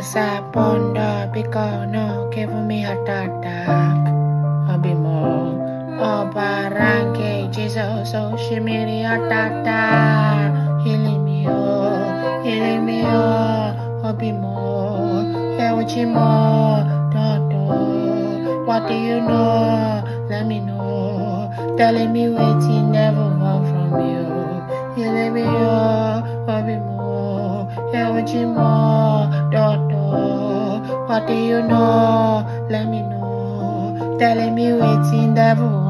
as I ponder, because no giving me heart attack. I'll be more. Oba ranke, Jesus, oh, shimmy heart attack. Healing me, I'll be more. Hey, more, don't. What do you know? Let me know. Telling me waiting never want from you. Healing me, I'll be more. Hey, more, don't. What do you know? Let me know. Telling me waiting never want.